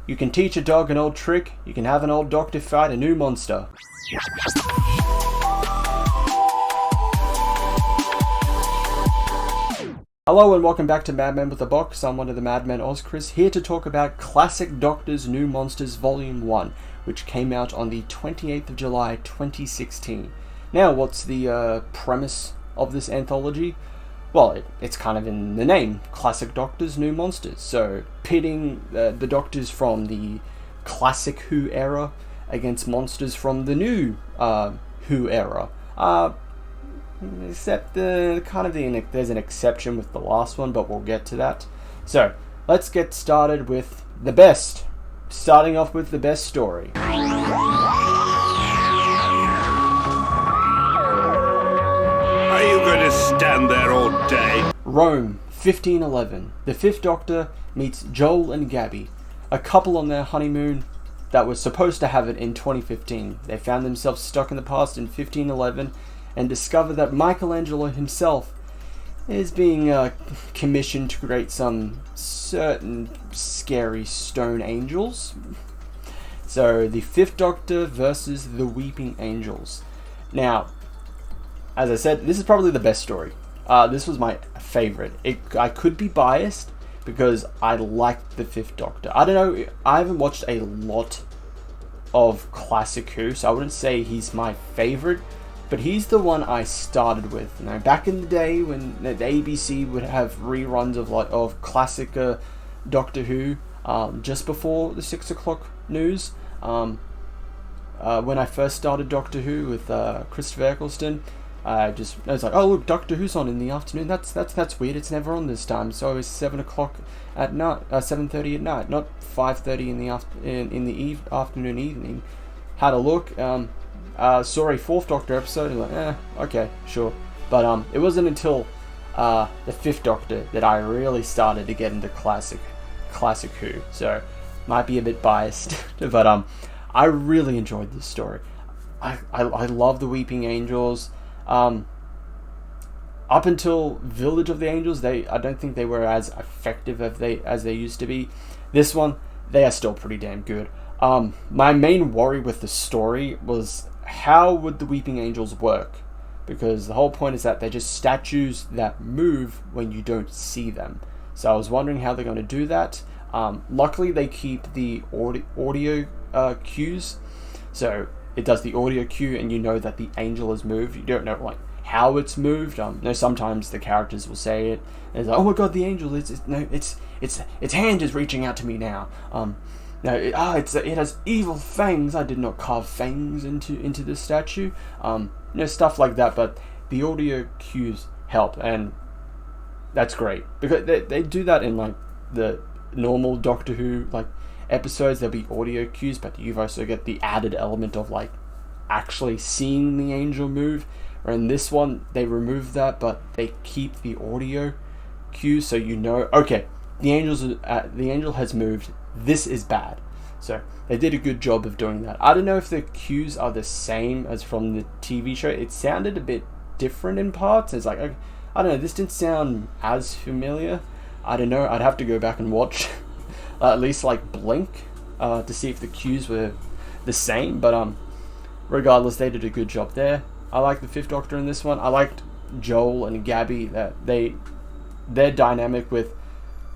You can teach a dog an old trick, you can have an old doctor fight a new monster. Hello and welcome back to Madmen with a Box. I'm one of the Madmen, Ozchris, here to talk about Classic Doctors New Monsters Volume 1, which came out on the 28th of July 2016. Now, what's the premise of this anthology? Well, it's kind of in the name, Classic Doctors New Monsters. So, pitting the doctors from the classic Who era against monsters from the new Who era. Except there's an exception with the last one, but we'll get to that. So, let's get started with the best. Starting off with the best story. Are you going to stand there all day? Rome, 1511. The Fifth Doctor meets Joel and Gabby, a couple on their honeymoon that was supposed to have it in 2015. They found themselves stuck in the past in 1511 and discover that Michelangelo himself is being commissioned to create some certain scary stone angels. So, the Fifth Doctor versus the Weeping Angels. Now, as I said, this is probably the best story. This was my favorite. I could be biased because I liked the Fifth Doctor. I don't know, I haven't watched a lot of Classic Who, so I wouldn't say he's my favorite, but he's the one I started with. You know, back in the day when the ABC would have reruns of classic Doctor Who, just before the 6 o'clock news. When I first started Doctor Who with Christopher Eccleston, I was like, oh look, Doctor Who's on in the afternoon. That's weird. It's never on this time. So it's 7 o'clock at night, 7:30 at night, not 5:30 in the afternoon evening. Had a look. Saw a Fourth Doctor episode. And like, okay, sure. But it wasn't until the Fifth Doctor that I really started to get into classic Who. So might be a bit biased, but I really enjoyed this story. I love the Weeping Angels. Up until Village of the Angels, I don't think they were as effective as they used to be. This one, they are still pretty damn good. My main worry with the story was how would the Weeping Angels work? Because the whole point is that they're just statues that move when you don't see them. So I was wondering how they're going to do that. Luckily, they keep the audio cues. So it does the audio cue and you know that the angel has moved. You don't know how it's moved. Sometimes the characters will say it. And it's like, oh my god, the angel its hand is reaching out to me now. It has evil fangs. I did not carve fangs into this statue. Stuff like that. But the audio cues help, and that's great because they do that in the normal Doctor Who episodes. There'll be audio cues, but you've also got the added element of actually seeing the angel move. Or in this one, they remove that, but they keep the audio cues, so you know, okay, the angel has moved. This is bad. So they did a good job of doing that. I don't know if the cues are the same as from the TV show. It sounded a bit different in parts. It's like, I don't know, this didn't sound as familiar. I don't know. I'd have to go back and watch at least Blink to see if the cues were the same. But regardless, they did a good job there. I like the Fifth Doctor in this one. I liked Joel and Gabby. That their dynamic with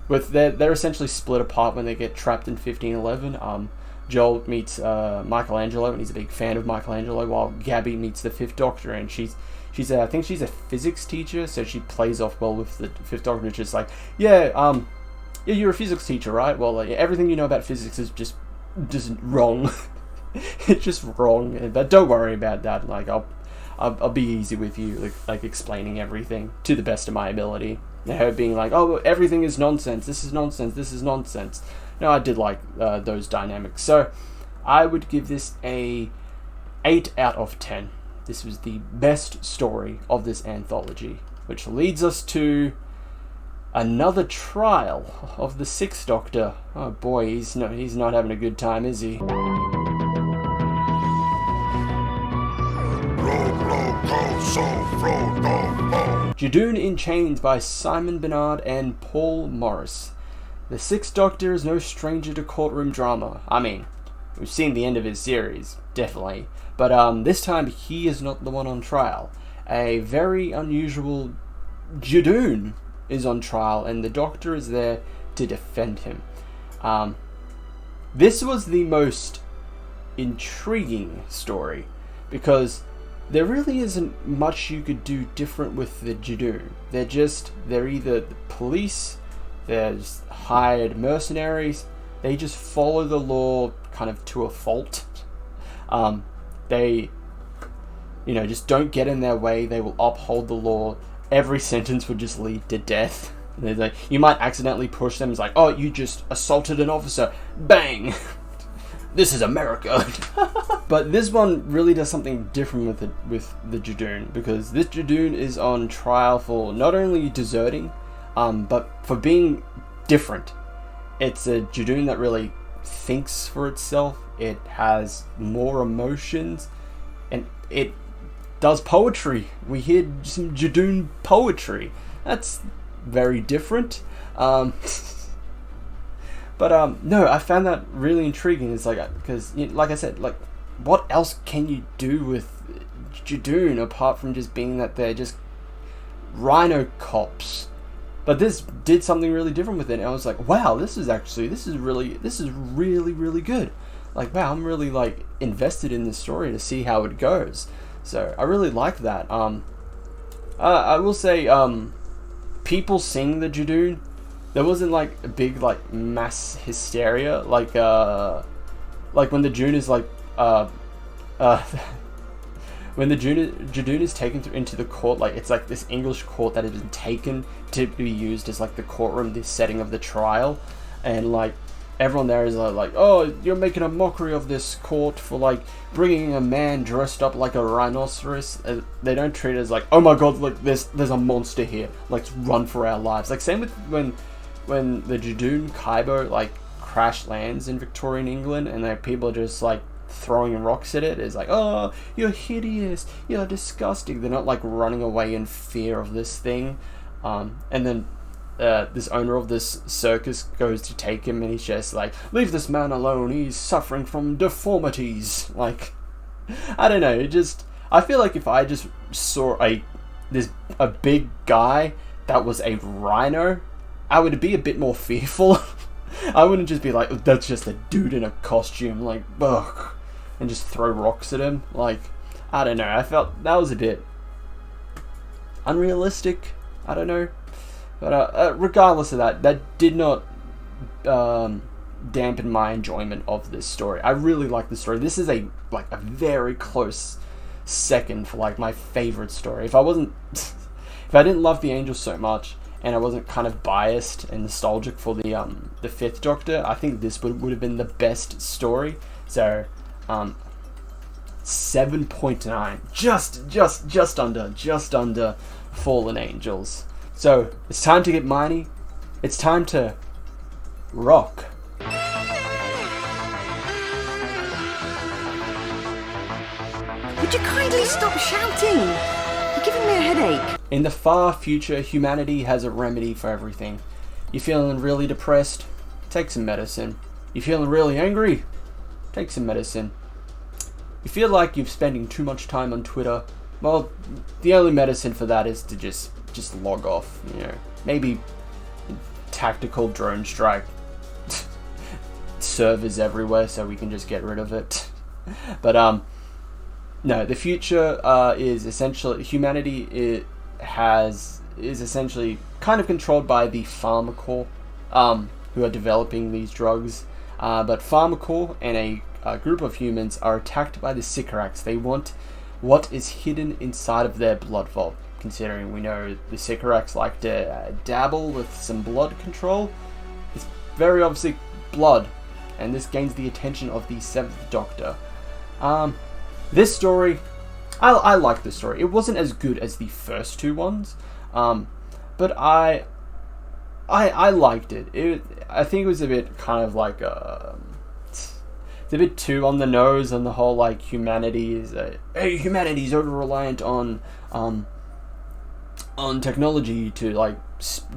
they're essentially split apart when they get trapped in 1511. Joel meets Michelangelo, and he's a big fan of Michelangelo, while Gabby meets the Fifth Doctor, and I think she's a physics teacher, so she plays off well with the Fifth Doctor. It's just yeah, you're a physics teacher, right? Well, everything you know about physics is just wrong. It's just wrong, but don't worry about that. I'll be easy with you, explaining everything to the best of my ability. Her being oh, everything is nonsense. This is nonsense. This is nonsense. No, I did like those dynamics. So I would give this a 8 out of 10. This was the best story of this anthology, which leads us to another trial of the Sixth Doctor. Oh boy, he's not having a good time, is he? Judoon in Chains by Simon Bernard and Paul Morris. The Sixth Doctor is no stranger to courtroom drama. I mean, we've seen the end of his series, definitely. But this time, he is not the one on trial. A very unusual Judoon is on trial, and the Doctor is there to defend him. This was the most intriguing story, because there really isn't much you could do different with the Judoon. They're either the police, there's hired mercenaries, they just follow the law kind of to a fault. They, just don't get in their way, they will uphold the law. Every sentence would just lead to death. Like, you might accidentally push them, it's like, oh, you just assaulted an officer, bang! This is America. But this one really does something different with the Judoon, because this Judoon is on trial for not only deserting, but for being different. It's a Judoon that really thinks for itself. It has more emotions, and it does poetry. We hear some Judoon poetry. That's very different. But no, I found that really intriguing. It's like, because like I said, like, what else can you do with Judoon apart from just being that they're just rhino cops? But this did something really different with it, and I was like, wow, this is really, really good. Like, wow, I'm really, like, invested in this story to see how it goes. So I really like that. I will say, people seeing the Judoon, there wasn't like a big like mass hysteria, like when the Judoon is like when the Judoon is taken into the court, like it's like this English court that has been taken to be used as like the courtroom, the setting of the trial, and like everyone there is like, oh, you're making a mockery of this court for like bringing a man dressed up like a rhinoceros. They don't treat it as like, oh my god, look, there's a monster here, let's run for our lives. Like same with when the Judoon Kaibo like crash lands in Victorian England, and like people are just like throwing rocks at it. It's like, oh, you're hideous, you're disgusting. They're not like running away in fear of this thing. And then this owner of this circus goes to take him, and he's just like, leave this man alone, he's suffering from deformities. Like, I don't know, I feel like if I just saw a big guy that was a rhino, I would be a bit more fearful. I wouldn't just be like, oh, that's just a dude in a costume, like, ugh, and just throw rocks at him. Like, I don't know, I felt that was a bit unrealistic, I don't know. But regardless of that did not dampen my enjoyment of this story. I really like the story. This is a very close second for like my favorite story. If I didn't love the Angels so much, and I wasn't kind of biased and nostalgic for the Fifth Doctor, I think this would have been the best story. So 7.9, just under Fallen Angels. So it's time to get miney. It's time to rock. Would you kindly stop shouting? You're giving me a headache. In the far future, humanity has a remedy for everything. You feeling really depressed? Take some medicine. You feeling really angry? Take some medicine. You feel like you're spending too much time on Twitter? Well, the only medicine for that is to just log off. Maybe tactical drone strike servers everywhere so we can just get rid of it. But no, the future is essentially humanity. Is essentially kind of controlled by the Pharmacorp, who are developing these drugs. But Pharmacorp and a group of humans are attacked by the Sycorax. They want what is hidden inside of their blood vault. Considering we know the Sycorax like to dabble with some blood control, it's very obviously blood, and this gains the attention of the Seventh Doctor. This story, I like this story. It wasn't as good as the first two ones, but I liked it. I think it was a bit kind of like it's a bit too on the nose on the whole like humanity's over reliant on technology to like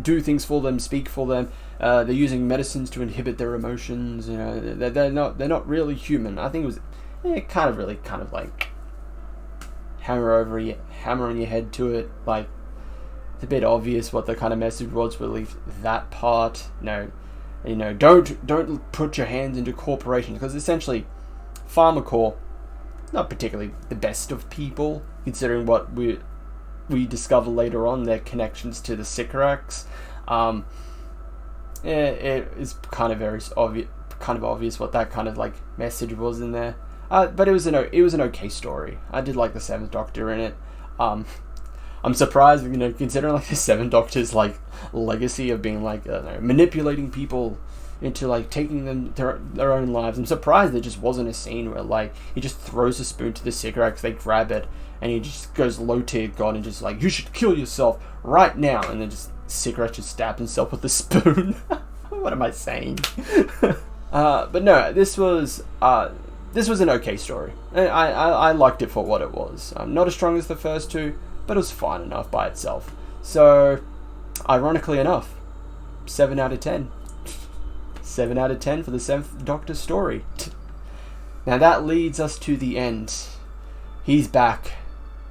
do things for them, speak for them. they're using medicines to inhibit their emotions. You know, they're not really human. I think it was kind of like hammering your head to it. Like, it's a bit obvious what the kind of message was. We'll leave that part. No, you know, don't put your hands into corporations, because essentially, PharmaCorp, not particularly the best of people, considering what we discover later on, their connections to the Sycorax. It is kind of obvious what that kind of like message was in there. But it was an okay story. I did like the Seventh Doctor in it. I'm surprised, you know, considering like the Seventh Doctor's like legacy of being like manipulating people into like taking them their own lives. I'm surprised there just wasn't a scene where like he just throws a spoon to the Sycorax, they grab it, and he just goes low tier god and just like, you should kill yourself right now, and then just Sycorax just stabs himself with the spoon. What am I saying? But no, this was an okay story. I liked it for what it was. Not as strong as the first two, but it was fine enough by itself. So, ironically enough, 7 out of 10. 7 out of 10 for the Seventh Doctor story. Now that leads us to the end. He's back.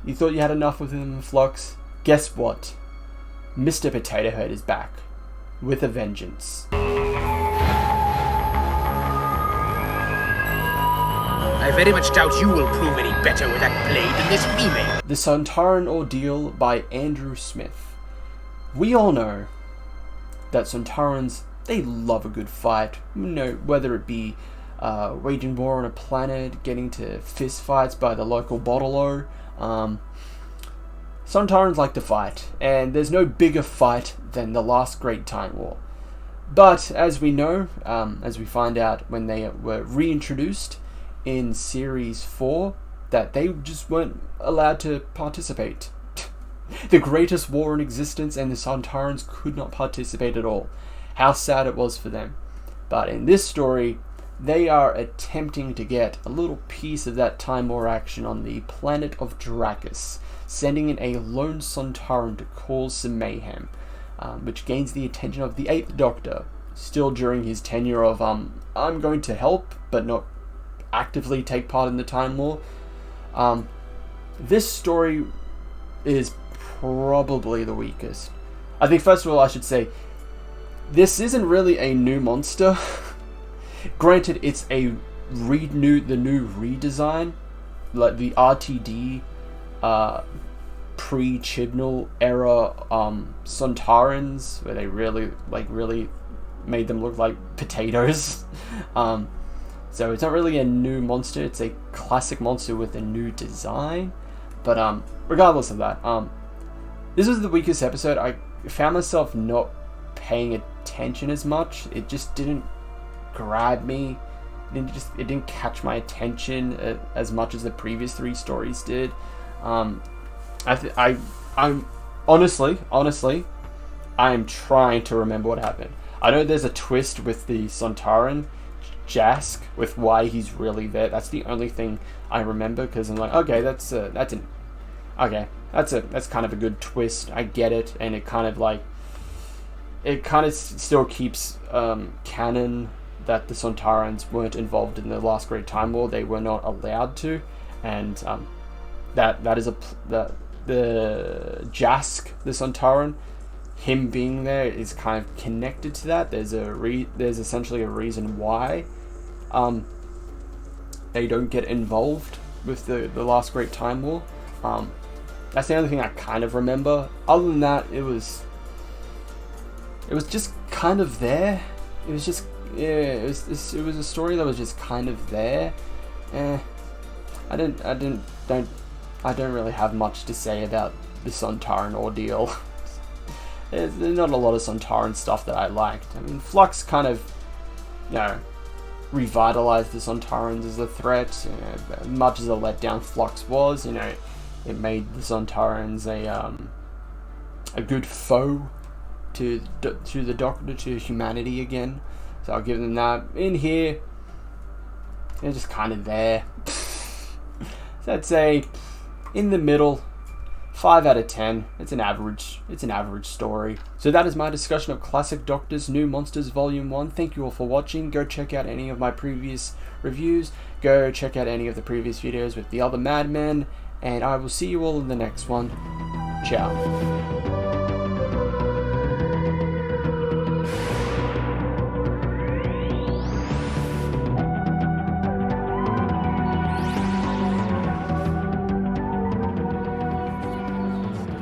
You thought you had enough with him, Flux? Guess what? Mr. Potato Head is back. With a vengeance. I very much doubt you will prove any better with that blade than this female. The Sontaran Ordeal by Andrew Smith. We all know that Sontarans, they love a good fight. You know, whether it be waging war on a planet, getting to fist fights by the local bottle-o. Sontarans like to fight, and there's no bigger fight than the last Great Time War. But as we know, as we find out when they were reintroduced in Series 4, that they just weren't allowed to participate. The greatest war in existence, and the Sontarans could not participate at all. How sad it was for them. But in this story, they are attempting to get a little piece of that Time War action on the planet of Dracus, sending in a lone Sontaran to cause some mayhem, which gains the attention of the 8th Doctor, still during his tenure of, I'm going to help, but not actively take part in the Time War. This story is probably the weakest. I think, first of all, I should say, this isn't really a new monster. Granted, it's the new redesign, like the RTD, pre-Chibnall era Sontarans, where they really made them look like potatoes. So it's not really a new monster, it's a classic monster with a new design. But regardless of that, this was the weakest episode. I found myself not paying attention as much. It just didn't grab me. It didn't catch my attention as much as the previous 3 stories did. I'm honestly, I am trying to remember what happened. I know there's a twist with the Sontaran Jask, with why he's really there. That's the only thing I remember, because I'm like, okay, that's kind of a good twist. I get it, and it kind of still keeps canon that the Sontarans weren't involved in the last Great Time War. They were not allowed to, and that is the Jask, the Sontaran, him being there is kind of connected to that. There's essentially a reason why they don't get involved with the last Great Time War. That's the only thing I kind of remember. Other than that, it was just kind of there. It was just, it was a story that was just kind of there. I don't really have much to say about the Sontaran Ordeal. There's not a lot of Sontaran stuff that I liked. I mean, Flux kind of, revitalized the Sontarans as a threat. Much as a letdown Flux was, it made the Sontarans a good foe to the Doctor, to humanity again. So I'll give them that. In here, they're just kind of there. So I'd say in the middle. 5 out of 10. It's an average story. So that is my discussion of Classic Doctors New Monsters Volume 1. Thank you all for watching. Go check out any of my previous reviews. Go check out any of the previous videos with the other madmen. And I will see you all in the next one. Ciao.